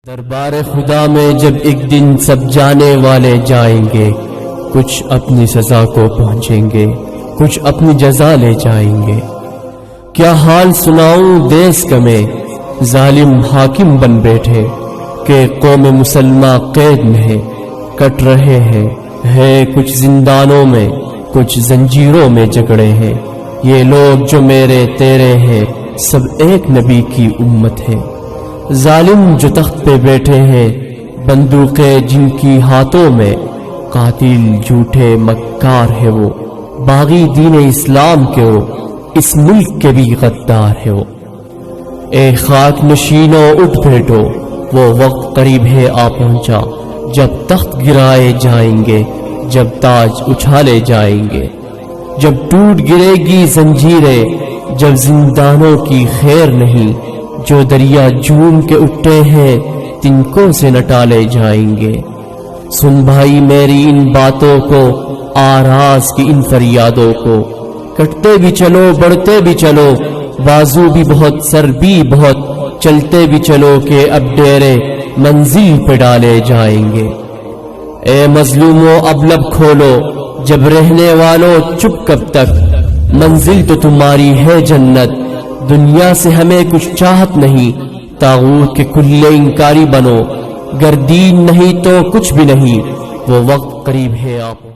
دربار خدا میں جب ایک دن سب جانے والے جائیں گے، کچھ اپنی سزا کو پہنچیں گے، کچھ اپنی جزا لے جائیں گے۔ کیا حال سناؤں دیس کا میں، ظالم حاکم بن بیٹھے کہ قوم مسلمہ قید میں کٹ رہے ہیں، ہے کچھ زندانوں میں، کچھ زنجیروں میں جکڑے ہیں۔ یہ لوگ جو میرے تیرے ہیں، سب ایک نبی کی امت ہے۔ ظالم جو تخت پہ بیٹھے ہیں، بندوقیں جن کی ہاتھوں میں، قاتل جھوٹے مکار ہے وہ، باغی دین اسلام کے وہ، اس ملک کے بھی غدار ہے وہ۔ اے خاک نشینوں اٹھ بیٹھو، وہ وقت قریب ہے آ پہنچا، جب تخت گرائے جائیں گے، جب تاج اچھالے جائیں گے، جب ٹوٹ گرے گی زنجیریں، جب زندانوں کی خیر نہیں، جو دریا جھوم کے اٹھتے ہیں تنکوں سے نہ ٹالے جائیں گے۔ سن بھائی میری ان باتوں کو، آراز کی ان فریادوں کو، کٹتے بھی چلو بڑھتے بھی چلو، بازو بھی بہت سر بھی بہت، چلتے بھی چلو کہ اب ڈیرے منزل پہ ڈالے جائیں گے۔ اے مظلوموں اب لب کھولو، جب رہنے والوں چپ کب تک، منزل تو تمہاری ہے جنت، دنیا سے ہمیں کچھ چاہت نہیں، طاغوت کے کھلے انکاری بنو، گر دین نہیں تو کچھ بھی نہیں، وہ وقت قریب ہے آپ